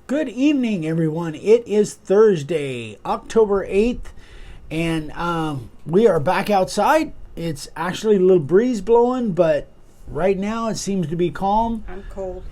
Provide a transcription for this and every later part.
Good evening, everyone. It is Thursday, October 8th, and we are back outside. It's actually a little breeze blowing, but right now it seems to be calm. I'm cold.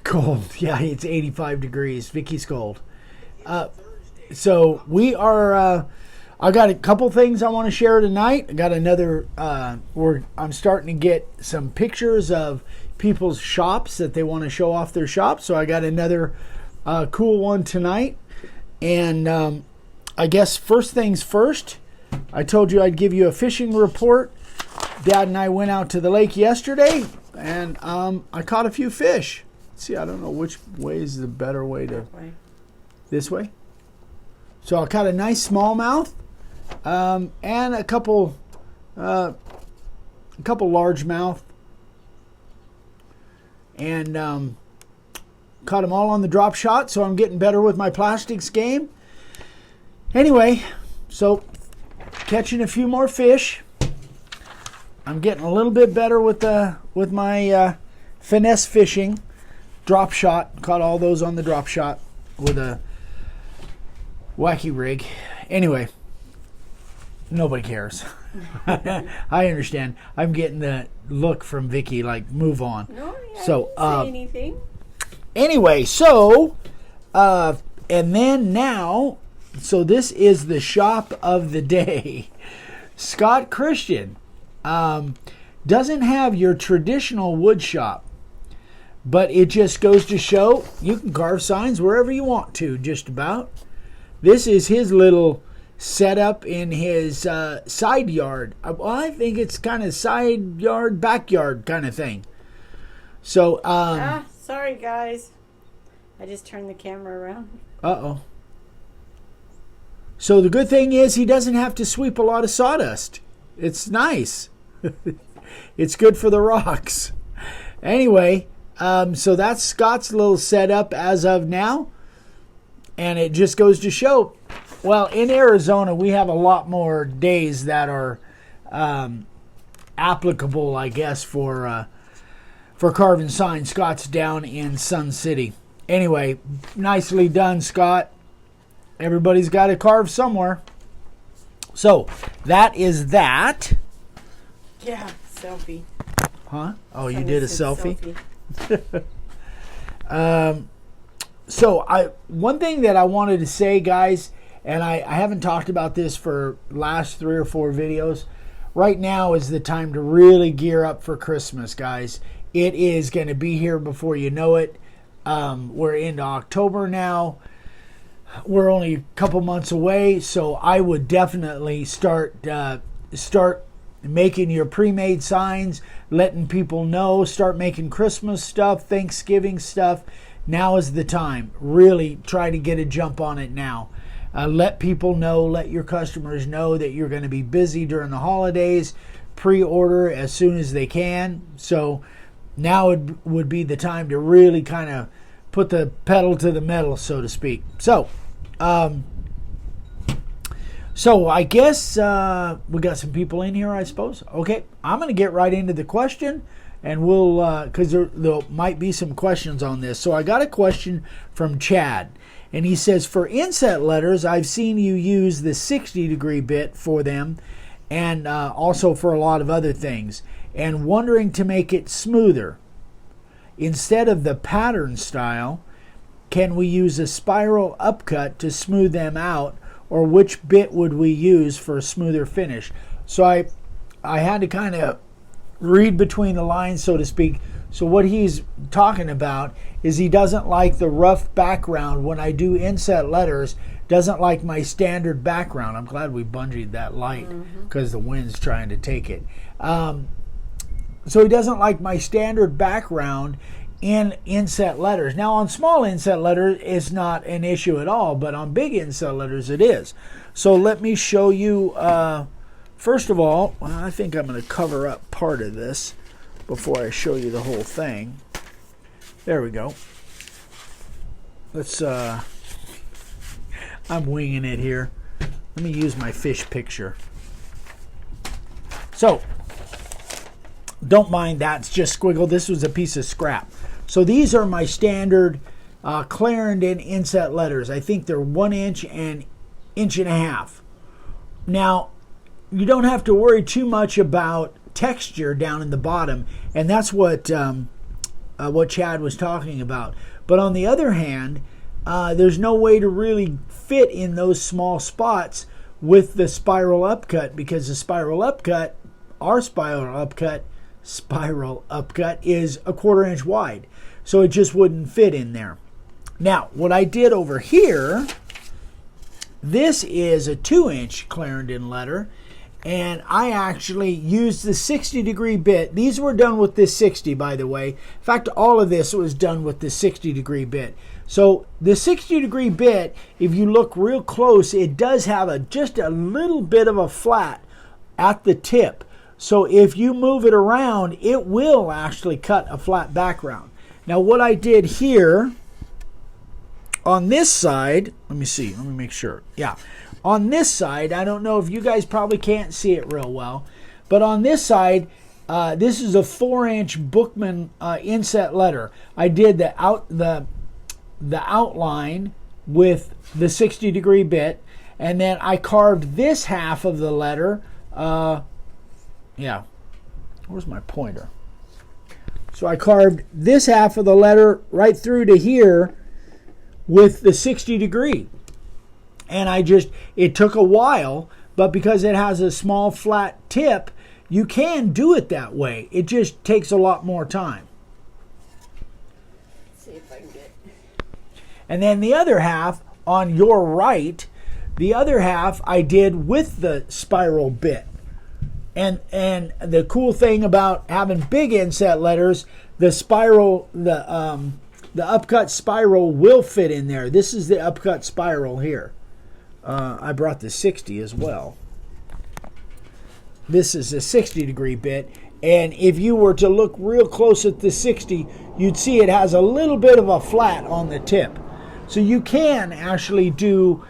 Cold, yeah, it's 85 degrees. Vicky's cold. So we are, I got a couple things I want to share tonight. I got another, I'm starting to get some pictures of people's shops that they want to show off their shops. So I got another cool one tonight. And I guess first things first, I told you I'd give you a fishing report. Dad and I went out to the lake yesterday, and I caught a few fish. See, I don't know which way is the better way to... This way? So I caught a nice smallmouth and a couple largemouth. And caught them all on the drop shot, so I'm getting better with my plastics game. Anyway, so catching a few more fish. I'm getting a little bit better with my finesse fishing. Drop shot. Caught all those on the drop shot with a wacky rig. Anyway, nobody cares. I understand. I'm getting the look from Vicky, like, move on. No, I so, didn't say anything. Anyway, so, and then now, so this is the shop of the day. Scott Christian doesn't have your traditional wood shop, but it just goes to show you can carve signs wherever you want to, just about. This is his little setup in his side yard. Well, I think it's kind of side yard, backyard kind of thing. So, sorry guys. I just turned the camera around. Uh-oh. So the good thing is he doesn't have to sweep a lot of sawdust. It's nice. It's good for the rocks. Anyway, so that's Scott's little setup as of now. And it just goes to show, well, in Arizona, we have a lot more days that are applicable, I guess, for carving signs. Scott's down in Sun City. Anyway, nicely done, Scott. Everybody's got to carve somewhere. So, that is that. Yeah, selfie. Huh? Oh, you did a selfie? Selfie. So, one thing that I wanted to say, guys, and I haven't talked about this for last 3 or 4 videos. Right now is the time to really gear up for Christmas, guys. It is going to be here before you know it. We're into October now. We're only a couple months away, so I would definitely start making your pre-made signs, letting people know, start making Christmas stuff, Thanksgiving stuff. Now is the time. Really try to get a jump on it now. Let people know, let your customers know that you're going to be busy during the holidays. Pre-order as soon as they can. So now it would be the time to really kind of put the pedal to the metal, so to speak. So, I guess we got some people in here, I suppose. Okay, I'm going to get right into the question, and we'll, because there might be some questions on this. So I got a question from Chad, and he says, for inset letters, I've seen you use the 60-degree bit for them, and also for a lot of other things, and wondering to make it smoother. Instead of the pattern style, can we use a spiral upcut to smooth them out, or which bit would we use for a smoother finish? So I had to kind of read between the lines, so to speak. So what he's talking about is he doesn't like the rough background when I do inset letters, doesn't like my standard background. I'm glad we bungeed that light because the wind's trying to take it. So he doesn't like my standard background in inset letters. Now on small inset letters, it's not an issue at all, but on big inset letters, it is. So let me show you, first of all, I think I'm going to cover up part of this before I show you the whole thing. There we go. Let's, I'm winging it here. Let me use my fish picture. So, don't mind that, it's just squiggle. This was a piece of scrap. So these are my standard Clarendon Inset letters. I think they're 1 inch and 1.5 inches. Now, you don't have to worry too much about texture down in the bottom, and that's what Chad was talking about. But on the other hand, there's no way to really fit in those small spots with the spiral upcut, because the spiral upcut, our spiral upcut is 1/4 inch wide. So it just wouldn't fit in there. Now, what I did over here, this is a 2-inch Clarendon letter, and I actually used the 60-degree bit. These were done with this 60, by the way. In fact, all of this was done with the 60-degree bit. So the 60-degree bit, if you look real close, it does have just a little bit of a flat at the tip. So if you move it around, it will actually cut a flat background. Now what I did here on this side, let me make sure. Yeah. On this side, I don't know if you guys probably can't see it real well, but on this side, this is a 4-inch Bookman inset letter. I did the outline with the 60-degree bit, and then I carved this half of the letter. Yeah, where's my pointer? So I carved this half of the letter right through to here with the 60-degree. And it took a while, but because it has a small flat tip, you can do it that way. It just takes a lot more time. Let's see if I can get. And then the other half on your right, the other half I did with the spiral bit. And the cool thing about having big inset letters, the upcut spiral will fit in there. This is the upcut spiral here. I brought the 60 as well. This is a 60-degree bit, and if you were to look real close at the 60, you'd see it has a little bit of a flat on the tip. So you can actually do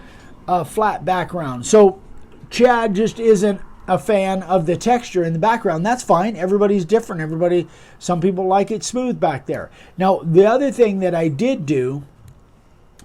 a flat background. So Chad just isn't a fan of the texture in the background. That's fine. Everybody's different. Some people like it smooth back there. Now, the other thing that I did do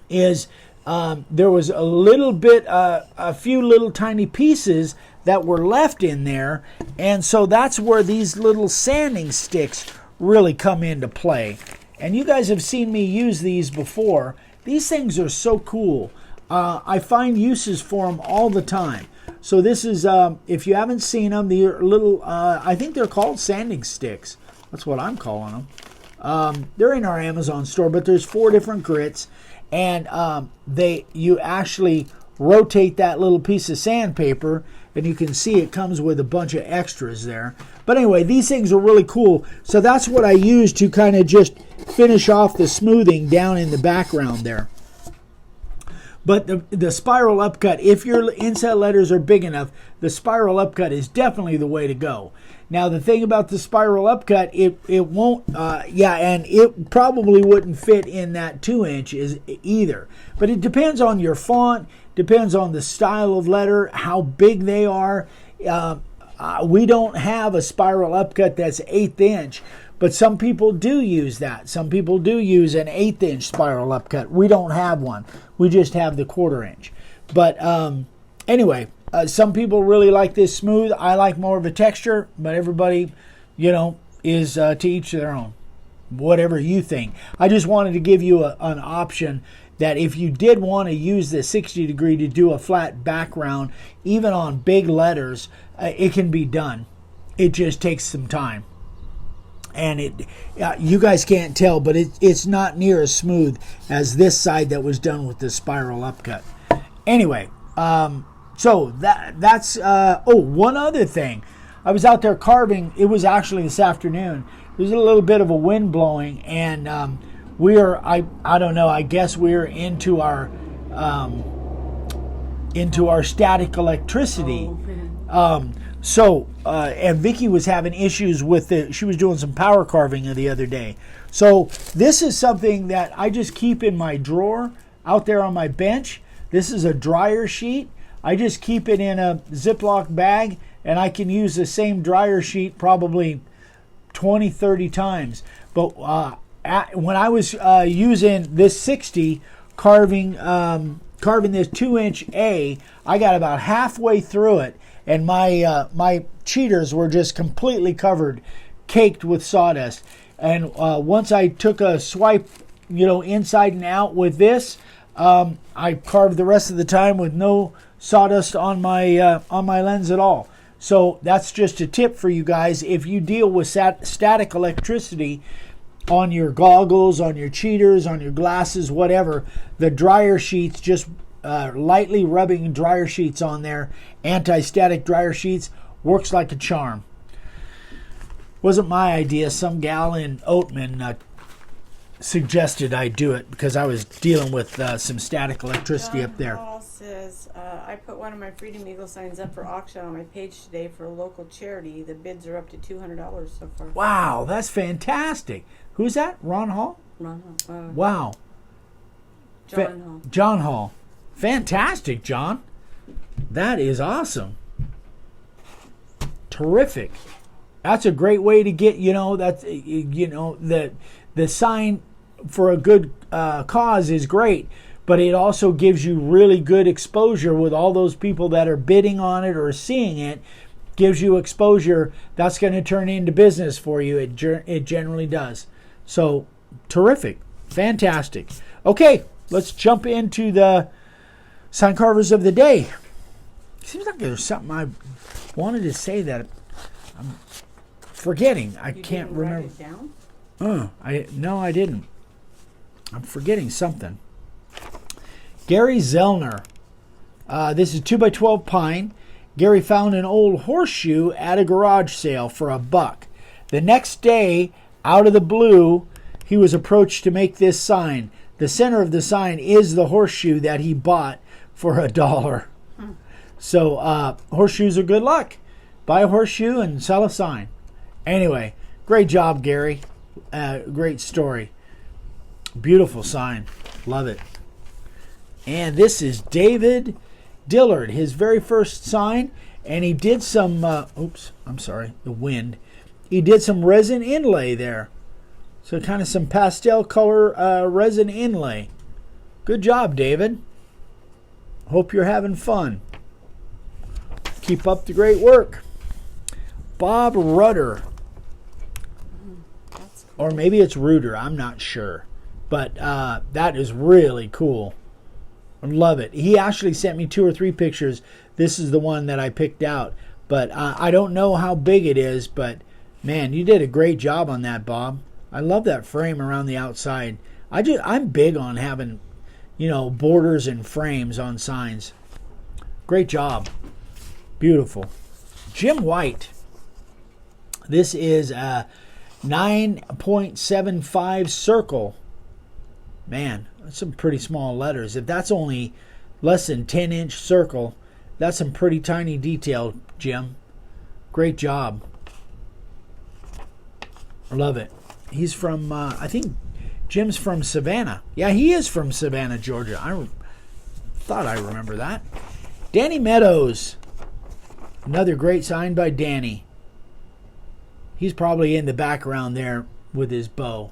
is there was a little bit, a few little tiny pieces that were left in there, and so that's where these little sanding sticks really come into play. And you guys have seen me use these before. These things are so cool. I find uses for them all the time. So this is, if you haven't seen them, the little, I think they're called sanding sticks. That's what I'm calling them. They're in our Amazon store, but there's 4 different grits, and you actually rotate that little piece of sandpaper, and you can see it comes with a bunch of extras there. But anyway, these things are really cool. So that's what I use to kind of just finish off the smoothing down in the background there. But the spiral upcut, if your inset letters are big enough, the spiral upcut is definitely the way to go. Now, the thing about the spiral upcut, it won't, and it probably wouldn't fit in that 2-inch either. But it depends on your font, depends on the style of letter, how big they are. We don't have a spiral upcut that's 1/8 inch, but some people do use that. Some people do use an 1/8 inch spiral upcut. We don't have one. We just have the 1/4 inch. But anyway, some people really like this smooth. I like more of a texture, but everybody, is to each their own. Whatever you think. I just wanted to give you an option that if you did want to use the 60-degree to do a flat background, even on big letters, it can be done. It just takes some time. And you guys can't tell, but it's not near as smooth as this side that was done with the spiral upcut. Anyway, so that's one other thing. I was out there carving. It was actually this afternoon. There's a little bit of a wind blowing, and I don't know. I guess we're into our static electricity. And Vicky was having issues with she was doing some power carving the other day. So this is something that I just keep in my drawer out there on my bench. This is a dryer sheet. I just keep it in a Ziploc bag, and I can use the same dryer sheet probably 20, 30 times. But when I was using this 60 carving this 2-inch A, I got about halfway through it, and my cheaters were just completely covered, caked with sawdust. And once I took a swipe, inside and out with this, I carved the rest of the time with no sawdust on my lens at all. So that's just a tip for you guys. If you deal with static electricity on your goggles, on your cheaters, on your glasses, whatever, the dryer sheets, just lightly rubbing dryer sheets on there, anti-static dryer sheets, works like a charm. Wasn't my idea. Some gal in Oatman suggested I do it because I was dealing with some static electricity up there. Paul says, I put one of my Freedom Eagle signs up for auction on my page today for a local charity. The bids are up to $200 so far. Wow, that's fantastic. Who's that? Ron Hall? Ron Hall. Wow. John Hall. John Hall. Fantastic, John. That is awesome. Terrific. That's a great way to get, the sign for a good cause is great, but it also gives you really good exposure with all those people that are bidding on it or seeing it. Gives you exposure that's going to turn into business for you. It generally does. So terrific. Fantastic. Okay, let's jump into the sign carvers of the day. Seems like there's something I wanted to say that I'm forgetting. I can't remember. Write it down? No, I didn't. I'm forgetting something. Gary Zellner. This is 2x12 pine. Gary found an old horseshoe at a garage sale for $1. The next day, out of the blue, he was approached to make this sign. The center of the sign is the horseshoe that he bought for $1. So horseshoes are good luck. Buy a horseshoe and sell a sign. Anyway, great job, Gary. Great story. Beautiful sign. Love it. And this is David Dillard, his very first sign. And he did some, the wind. He did some resin inlay there. So kind of some pastel color resin inlay. Good job, David. Hope you're having fun. Keep up the great work. Bob Rudder. Or maybe it's Reuter. I'm not sure. But that is really cool. I love it. He actually sent me 2 or 3 pictures. This is the one that I picked out. But I don't know how big it is. But, man, you did a great job on that, Bob. I love that frame around the outside. I'm big on having, borders and frames on signs. Great job. Beautiful. Jim White. This is a 9.75 circle. Man, that's some pretty small letters. If that's only less than 10-inch circle, that's some pretty tiny detail, Jim. Great job. I love it. He's from, I think Jim's from Savannah. Yeah, he is from Savannah, Georgia. I thought I remember that. Danny Meadows. Another great sign by Danny. He's probably in the background there with his bow.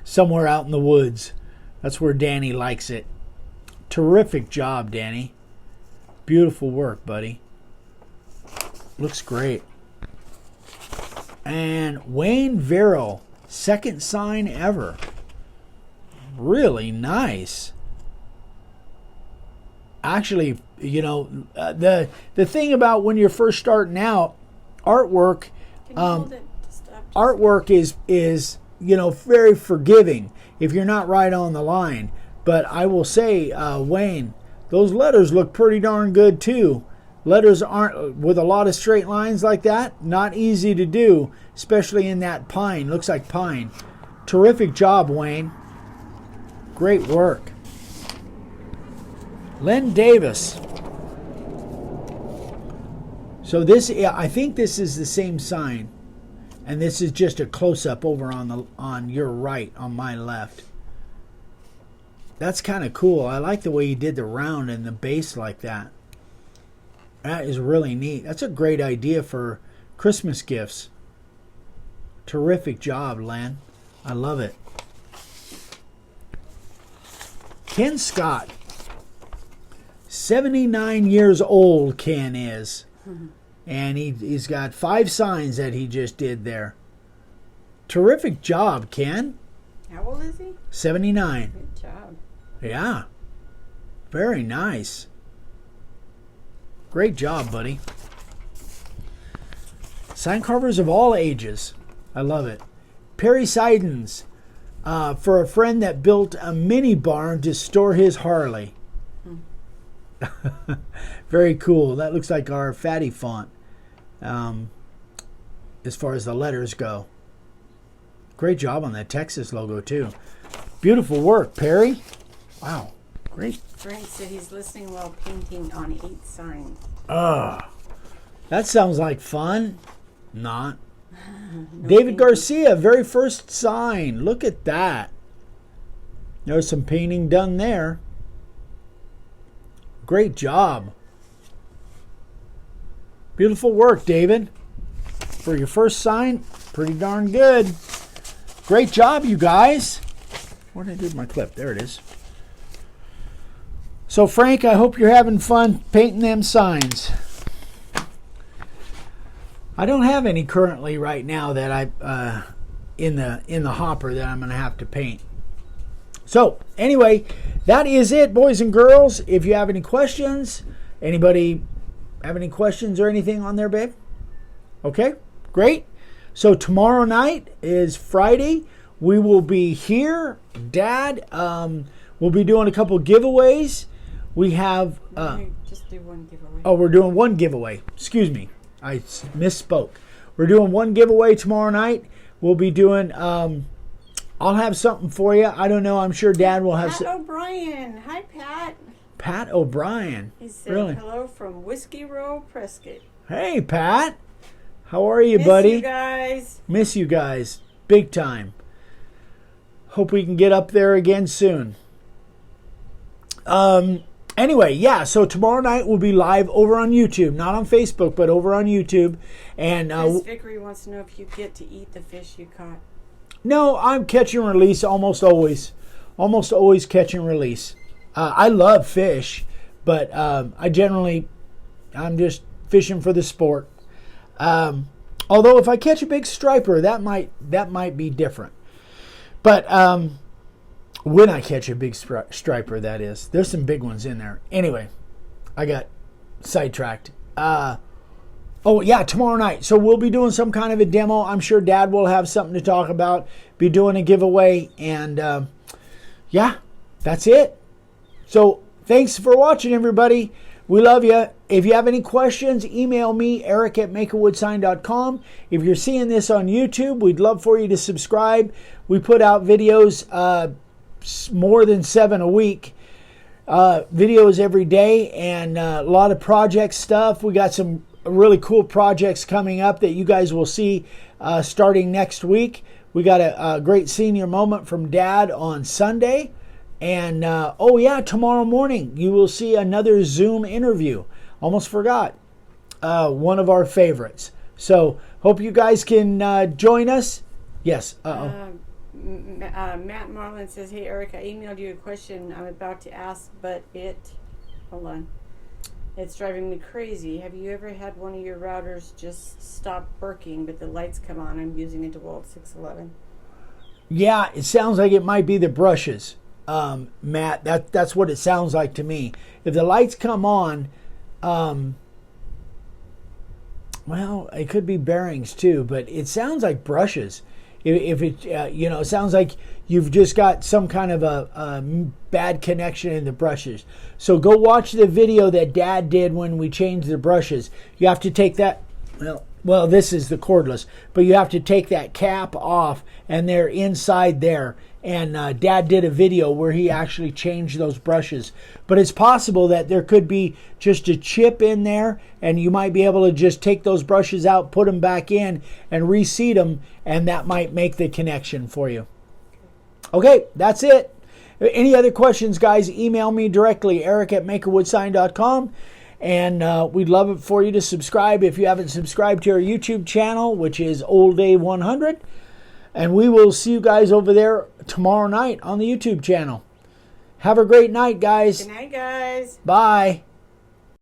Somewhere out in the woods. That's where Danny likes it. Terrific job, Danny. Beautiful work, buddy. Looks great. And Wayne Verrill, second sign ever. Really nice. Actually, the thing about when you're first starting out, artwork, artwork is very forgiving if you're not right on the line. But I will say, Wayne, those letters look pretty darn good too. Letters aren't, with a lot of straight lines like that, not easy to do, especially in that pine. Looks like pine. Terrific job, Wayne. Great work. Len Davis. So this, I think this is the same sign, and this is just a close-up over on your right, on my left. That's kind of cool. I like the way you did the round and the base like that. That is really neat. That's a great idea for Christmas gifts. Terrific job, Len. I love it. Ken Scott. 79 years old Ken is. And he's got 5 signs that he just did there. Terrific job, Ken. How old is he? 79. Good job. Yeah. Very nice. Great job, buddy. Sign carvers of all ages. I love it. Perry Sidens. For a friend that built a mini barn to store his Harley. Very cool. That looks like our fatty font as far as the letters go. Great job on that Texas logo too. Beautiful work, Perry. Wow. Great. Frank said he's listening while painting on 8 signs. That sounds like fun. Not. No David Garcia, very first sign. Look at that. There's some painting done there. Great job. Beautiful work, David. For your first sign, pretty darn good. Great job, you guys. Where did I do my clip? There it is. So, Frank, I hope you're having fun painting them signs. I don't have any currently right now that I in the hopper that I'm going to have to paint. So, anyway, that is it, boys and girls. If you have any questions, anybody have any questions or anything on there, babe? Okay, great. So tomorrow night is Friday. We will be here. Dad, we'll be doing a couple giveaways. We have... just do one giveaway. Oh, we're doing one giveaway. Excuse me. I misspoke. We're doing one giveaway tomorrow night. We'll be doing... I'll have something for you. I don't know. I'm sure Dad will have... Pat O'Brien. Hi, Pat. Pat O'Brien. He said really? Hello from Whiskey Row, Prescott. Hey, Pat. How are you, buddy? Miss you guys. Miss you guys. Big time. Hope we can get up there again soon. Anyway, yeah, so tomorrow night we'll be live over on YouTube. Not on Facebook, but over on YouTube. And Chris Vickery wants to know if you get to eat the fish you caught. No, I'm catch and release almost always. Almost always catch and release. I love fish, but I'm just fishing for the sport. Although if I catch a big striper, that might be different. But when I catch a big striper, that is. There's some big ones in there. Anyway, I got sidetracked. Oh, yeah, tomorrow night. So we'll be doing some kind of a demo. I'm sure Dad will have something to talk about. Be doing a giveaway. And, yeah, that's it. So thanks for watching, everybody. We love you. If you have any questions, email me, eric@makeawoodsign.com. If you're seeing this on YouTube, we'd love for you to subscribe. We put out videos more than 7 a week. Videos every day and a lot of project stuff. We got some really cool projects coming up that you guys will see starting next week. We got a great senior moment from Dad on Sunday. And, oh yeah, tomorrow morning you will see another Zoom interview. Almost forgot. One of our favorites. So, hope you guys can join us. Yes. Matt Marlin says, hey, Eric, I emailed you a question I'm about to ask, but hold on. It's driving me crazy. Have you ever had one of your routers just stop working, but the lights come on? I'm using a DeWalt 611. Yeah, it sounds like it might be the brushes. Matt, that's what it sounds like to me. If the lights come on, well, it could be bearings too, but it sounds like brushes. If it, it sounds like you've just got some kind of a bad connection in the brushes. So go watch the video that Dad did when we changed the brushes. You have to take that, well, this is the cordless, but you have to take that cap off and they're inside there. And Dad did a video where he actually changed those brushes. But it's possible that there could be just a chip in there and you might be able to just take those brushes out, put them back in and reseat them, and that might make the connection for you. Okay, that's it. Any other questions, guys, email me directly, eric@makeawoodsign.com. And we'd love it for you to subscribe if you haven't subscribed to our YouTube channel, which is Old Day 100. And we will see you guys over there tomorrow night on the YouTube channel. Have a great night, guys. Good night, guys. Bye.